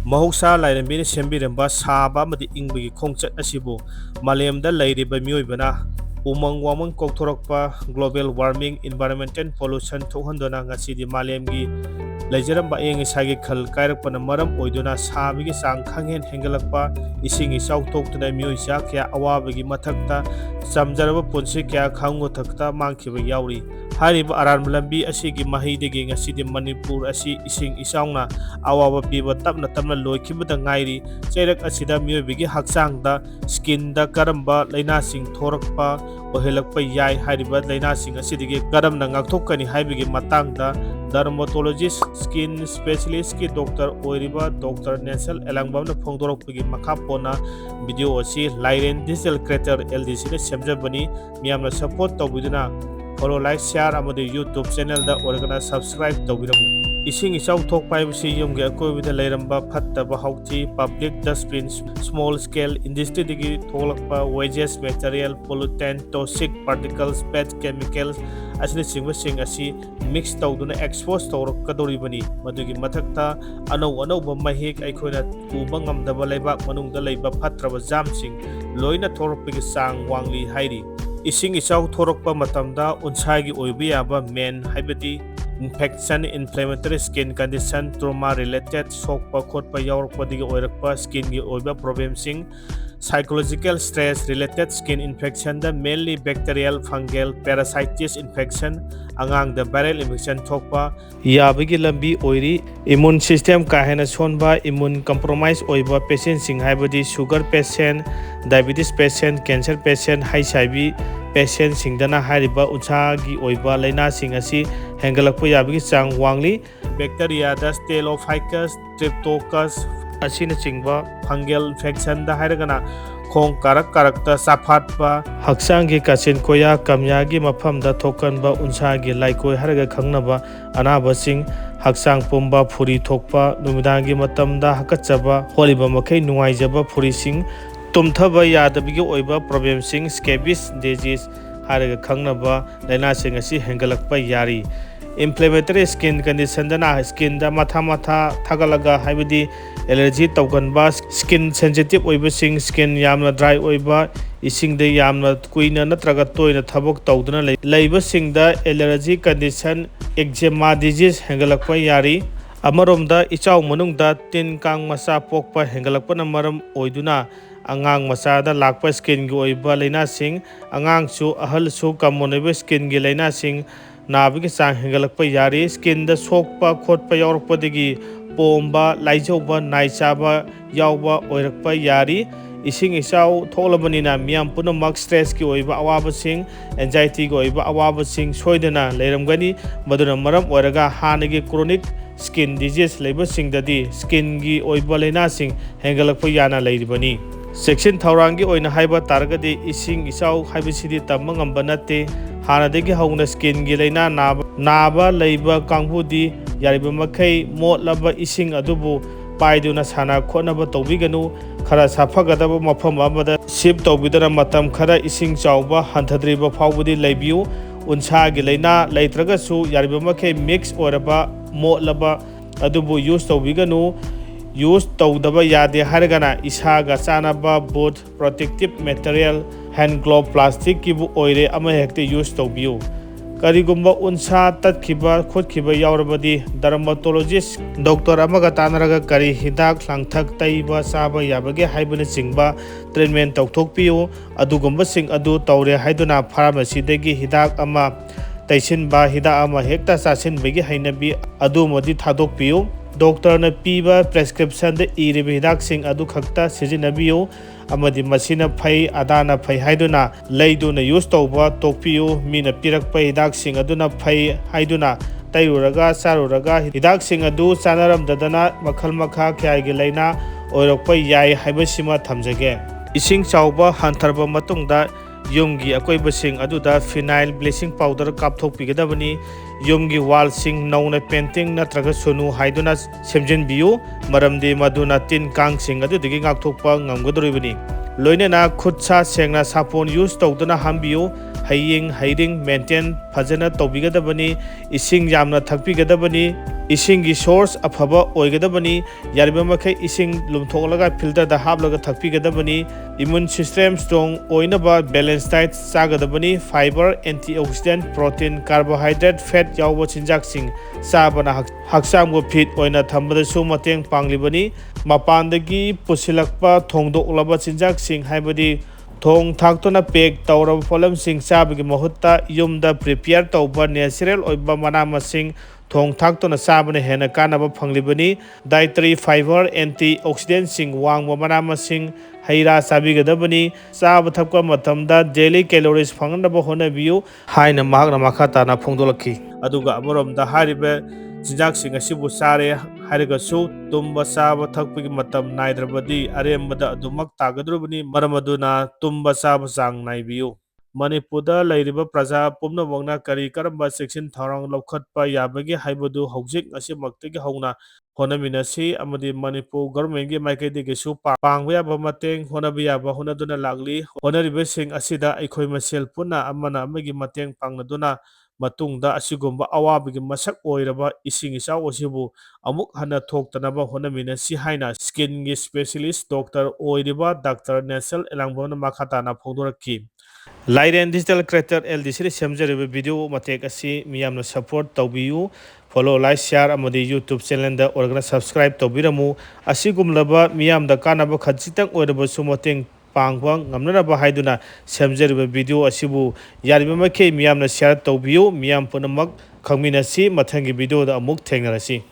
Mahoksa lairambina sembiramba saba amadi ingbagi khongchat asibu malemda lairiba mioibana umang wamang kokthorokpa global warming environmental pollution thokhandona ngasidi malemgi laijaramba eng isagi khal kairakpana maram oiduna sabigi sang khanghen hengalakpa ising isau toktuna mioisa kya awabagi mathakta samjaraba punsi kya khango thakta mangkhiba yauri hariba aran lambi asigi mahidegi ngasidi manipur asi ising isaungna awaba piba tapna tapna loikibada ngairi chairak asida mioibigi haksangda skin da karamba laina sing thorakpa ohelakpa yai hariba laina sing asidigi karamna ngakthokani haibigi matangda dermatologist skin specialist ki doctor oiriba Dr. Nesal Elangbamna phongdorokpagi makhapona video asi Lairen Digital Creator LDC ne semjabani miyamna support tawbiduna follow like share amadi YouTube channel da organa subscribe tawbiramu ising isau thok paibasi yumge akoibida lairamba phattaba hauti public dustbin small scale industry digi tholakpa waste material pollutant toxic particles bad chemicals asini sing asi mix tawduna expose tawrakadoribani madugi mathakta anau ba mahik Eikhoina uba ngamdaba leibak manungda leiba phatraba jamsing loina thorpigi sang wangli hairi ising isau thorokpa matamda unsagi oiba yaba main haibadi infection inflammatory skin condition trauma related sokpa khotpa yaurkpa digi oirakpa skin gi oiba problem sing psychological stress related skin infection da mainly bacterial fungal parasitis infection angang da viral infection thokpa yabagi lambi oiri immune system kahena sonba immune compromise oiba patient sing haibadi sugar patient diabetes patient cancer patient HIV patient singdana hariba unsagi oiba laina sing asi hengalakpa yabagi chang wangli bacteria da staphylococcus streptococcus asina chingba fungal infection da hairagana khong karak ta saphatpa haksangi kasin koya kamyagi mafamda thokanba unsagi laikoi haraga khangnaba anaba sing haksang pumba phuri thokpa numidangi matamda hakachaba holiba makai nuaijaba phuri sing tumthaba yadabigi oiba problem sing scabies disease haraga khangnaba laina sing asi hengalakpa yari inflammatory skin condition dana skin da matha thagalaga haibidi allergy tawganba skin sensitive oiba sing skin yamna dry oiba ising de yamna kuina natraga toina thabok tawduna leiba sing da allergy condition eczema disease hengalakpa yari amaromda ichau manungda tin kang masa pokpa hengalakpana maram oiduna angang masada lakpa skin gi oiba laina sing angang su ahal su kamonebe skin gi laina sing nabigi sang hengalakpa yari skin da sokpa khotpa yaurkpa digi pomba laijauba naisaba yauba oirakpa yari ising isau tholabanina miyam punamak stress ki oiba awaba sing anxiety gi oiba awaba sing soidana leiramgani maduna maram oiraga hanagi chronic skin disease leiba singdadi skin gi oiba laina sing hengalakpa yana leiribani section thaurangi oina haiba targadi ising isau haibisidi tamma ngamba natte hanadagi hauna skin gi laina naba leiba kangbudi yariba makai motlaba ising adubu paiduna sana khonaba tawbiganu khara safagadaba mafam amada sip tawbidana matam khara ising chawba hanthadriba fawbudi leibiu unsagi laina leitragasu yariba makai mix oraba motlaba adubu use tawbiganu use tawdaba yade hargana isaga chanaba both protective material hand glove plastic kibu oire ama hekte use tawbiu karigumba unsa tatkiba khotkhiba yaurabadi dermatologist doctor amaga tanaraga kari hidak langthak taiba saba yabage haibana singba treatment tawthokpiu adugumba sing adu tawre haiduna pharmacy dagi hidak ama taisinba hidak ama hekta sasin bagi hainabi adu modi thadokpiu doctor na piba prescription de iribe hidak sing adu khakta sijinabiu amadi masina phai adana phai haiduna leiduna use tawba tokpiu mina pirakpa hidak sing aduna phai haiduna tairuraga saruraga hidak sing adu sanaram dadana makhal makha khyai gi laina oirakpa yai haibasima thamjage ising chawba hantharba matungda yumgi akoiba sing aduda phenyl bleaching powder kapthokpigadabani yumgi wall sing nauna painting natraga sunu haiduna semjinbiu maramdi maduna tin kang sing adudagi ngakthokpa ngamgadoribani loinena khutsa sengna sapon use tawduna hambiu ꯍꯌꯤꯡ ꯍꯩꯔꯤꯡ maintain ꯐꯖꯅ ꯇꯧꯕꯤꯒꯗꯕꯅꯤ, ꯏꯁꯤꯡ ꯌꯥꯝꯅ ꯊꯛꯄꯤꯒꯗꯕꯅꯤ, ꯏꯁꯤꯡꯒꯤ source ꯑꯐꯕ ꯑꯣꯏꯒꯗꯕꯅꯤ, ꯌꯥꯔꯤꯕꯃꯈꯩ ꯏꯁꯤꯡ ꯂꯨꯝꯊꯣꯛꯂꯒ ꯐꯤꯜꯇꯔꯗ ꯍꯥꯞꯂꯒ ꯊꯛꯄꯤꯒꯗꯕꯅꯤ, ꯏꯃ꯭ꯌꯨꯟ ꯁꯤꯁꯇꯦꯝ ꯁ꯭ꯇ꯭ꯔꯣꯡ ꯑꯣꯏꯅꯕ ꯕꯦꯂꯦꯟꯁ ꯗꯥꯏꯠ ꯆꯥꯒꯗꯕꯅꯤ, ꯐꯥꯏꯕꯔ, ꯑꯦꯟꯇꯤꯑꯣꯛꯁꯤꯗꯦꯟꯠ, ꯄ꯭ꯔꯣꯇꯤꯟ, ꯀꯥꯔꯕꯣꯍꯥꯏꯗ꯭ꯔꯦꯠ, ꯐꯦꯠ ꯌꯥꯎꯕ ꯆꯤꯟꯖꯥꯛꯁꯤꯡ ꯆꯥꯕꯅ ꯍꯛꯆꯥꯡꯕꯨ ꯐꯤꯠ ꯑꯣꯏꯅ ꯊꯝꯕꯗꯁꯨ ꯃꯇꯦꯡ ꯄꯥꯡꯂꯤꯕꯅꯤ꯫ ꯃꯄꯥꯟꯗꯒꯤ ꯄꯨꯁꯤꯜꯂꯛꯄ ꯊꯣꯡꯗꯣꯛꯂꯕ ꯆꯤꯟꯖꯥꯛꯁꯤꯡ ꯍꯥꯏꯕꯗꯤ ꯊꯣꯡ ꯊꯥꯛꯇꯨꯅ ꯄꯦꯛ ꯇꯧꯔꯕ ꯄꯣꯠꯂꯝꯁꯤꯡ ꯆꯥꯕꯒꯤ ꯃꯍꯨꯠꯇ ꯌꯨꯝꯗ ꯄ꯭ꯔꯤꯄꯤꯌꯔ ꯇꯧꯕ ꯅꯦꯆꯔꯦꯜ ꯑꯣꯏꯕ ꯃꯅꯥ ꯃꯁꯤꯡ ꯊꯣꯡ ꯊꯥꯛꯇꯨꯅ ꯆꯥꯕꯅ ꯍꯦꯟꯅ ꯀꯥꯟꯅꯕ ꯐꯪꯂꯤꯕꯅꯤ꯫ ꯗꯥꯏꯇꯔꯤ ꯐꯥꯏꯕꯔ, ꯑꯦꯟꯇꯤ ꯑꯣꯛꯁꯤꯗꯦꯟꯠꯁꯤꯡ ꯋꯥꯡꯕ ꯃꯅꯥ ꯃꯁꯤꯡ, ꯍꯩ ꯔꯥ ꯆꯥꯕꯤꯒꯗꯕꯅꯤ꯫ ꯆꯥꯕ ꯊꯛꯄ ꯃꯇꯝꯗ ꯗꯦꯂꯤ ꯀꯦꯂꯣꯔꯤꯁ ꯐꯪꯅꯅꯕ ꯍꯣꯠꯅꯕꯤꯌꯨ ꯍꯥꯏꯅ ꯃꯍꯥꯛꯅ ꯃꯈꯥ ꯇꯥꯅ ꯐꯣꯡꯗꯣꯛꯂꯛꯈꯤ꯫ ꯑꯗꯨꯒ ꯑꯃꯔꯣꯝꯗ ꯍꯥꯏꯔꯤꯕ ꯆꯤꯟꯖꯥꯛꯁꯤꯡ ꯑꯁꯤꯕꯨ ꯆꯥꯔꯦ ꯍꯥꯏꯔꯒꯁꯨ ꯇꯨꯝꯕ ꯆꯥꯕ ꯊꯛꯄꯒꯤ ꯃꯇꯝ ꯅꯥꯏꯗ꯭ꯔꯕꯗꯤ ꯑꯔꯦꯝꯕꯗ ꯑꯗꯨꯃꯛ ꯇꯥꯒꯗꯧꯔꯤꯕꯅꯤ꯫ ꯃꯔꯝ ꯑꯗꯨꯅ ꯇꯨꯝꯕ ꯆꯥꯕ ꯆꯥꯡ ꯅꯥꯏꯕꯤꯌꯨ꯫ ꯃꯅꯤꯄꯨꯔꯗ ꯂꯩꯔꯤꯕ ꯄ꯭ꯔꯖꯥ ꯄꯨꯝꯅꯃꯛꯅ ꯀꯔꯝꯕ ꯆꯦꯛꯁꯤꯟ ꯊꯧꯔꯥꯡ ꯂꯧꯈꯠꯄ ꯌꯥꯕꯒꯦ ꯍꯥꯏꯕꯗꯨ ꯍꯧꯖꯤꯛ ꯉꯁꯤꯃꯛꯇꯒꯤ ꯍꯧꯅ ꯍꯣꯠꯅꯃꯤꯟꯅꯁꯤ ꯑꯃꯗꯤ ꯃꯅꯤꯄꯨꯔ ꯒꯚꯔꯟꯃꯦꯟꯠꯒꯤ ꯃꯥꯏꯀꯩꯗꯒꯤꯁꯨ ꯄꯥꯡꯕ ꯌꯥꯕ ꯃꯇꯦꯡ ꯍꯣꯠꯅꯕ ꯌꯥꯕ ꯍꯣꯠꯅꯗꯨꯅ ꯂꯥꯛꯂꯤ꯫ ꯍꯣꯠꯅꯔꯤꯕꯁꯤꯡ ꯑꯁꯤꯗ ꯑꯩꯈꯣꯏ ꯃꯁꯦꯜ ꯄꯨꯟꯅ ꯑꯃꯅ ꯑꯃꯒꯤ ꯃꯇꯦꯡ ꯄꯥꯡꯅꯗꯨꯅ ꯃꯇꯨꯡꯗ ꯑꯁꯤꯒꯨꯝꯕ ꯑꯋꯥꯕꯒꯤ ꯃꯁꯛ ꯑꯣꯏꯔꯕ ꯏꯁꯤꯡ ꯏꯆꯥꯎ ꯑꯁꯤꯕꯨ ꯑꯃꯨꯛ ꯍꯟꯅ ꯊꯣꯛꯇꯅꯕ ꯍꯣꯠꯅꯃꯤꯟꯅꯁꯤ ꯍꯥꯏꯅ ꯁ꯭ꯀꯤꯟꯒꯤ ꯁ꯭ꯄꯦꯁꯤꯌꯦꯂꯤꯁꯠ ꯗꯣꯛꯇꯔ ꯑꯣꯏꯔꯤꯕ ꯗꯥꯛꯇꯔ ꯅꯦꯁꯜ ꯑꯦꯂꯥꯡꯕꯝꯅ ꯃꯈꯥ ꯇꯥꯅ ꯐꯣꯡꯗꯣꯔꯛꯈꯤ꯫ ꯂꯥꯏꯔꯦꯟ ꯗꯤꯖꯤꯇꯦꯜ ꯀ꯭ꯔꯤꯌꯦꯇꯔ LDCꯅ ꯁꯦꯝꯖꯔꯤꯕ ꯚꯤꯗꯤꯑꯣ ꯃꯇꯦꯛ ꯑꯁꯤ ꯃꯤꯌꯥꯝꯅ ꯁꯄꯣꯔꯠ ꯇꯧꯕꯤꯌꯨ꯫ ꯐꯣꯂꯣ, ꯂꯥꯏꯛ, ꯁꯤꯌꯥꯔ ꯑꯃꯗꯤ ꯌꯨꯇ꯭ꯌꯨꯕ ꯆꯦꯅꯦꯜꯗ ꯑꯣꯏꯔꯒꯅ ꯁꯕꯁꯀ꯭ꯔꯥꯏꯕ ꯇꯧꯕꯤꯔꯝꯃꯨ꯫ ꯑꯁꯤꯒꯨꯝꯂꯕ ꯃꯤꯌꯥꯝꯗ ꯀꯥꯟꯅꯕ ꯈꯖꯤꯛꯇꯪ ꯑꯣꯏꯔꯕꯁꯨ ꯃꯇꯦꯡ ꯄꯥꯡꯕ ꯉꯝꯅꯅꯕ ꯍꯥꯏꯗꯨꯅ ꯁꯦꯝꯖꯔꯤꯕ ꯚꯤꯗꯤꯑꯣ ꯑꯁꯤꯕꯨ ꯌꯥꯔꯤꯕꯃꯈꯩ ꯃꯤꯌꯥꯝꯅ ꯁꯤꯌꯥꯔ ꯇꯧꯕꯤꯌꯨ꯫ ꯃꯤꯌꯥꯝ ꯄꯨꯝꯅꯃꯛ ꯈꯪꯃꯤꯟꯅꯁꯤ꯫ ꯃꯊꯪꯒꯤ ꯚꯤꯗꯤꯑꯣꯗ ꯑꯃꯨꯛ ꯊꯦꯡꯅꯔꯁꯤ꯫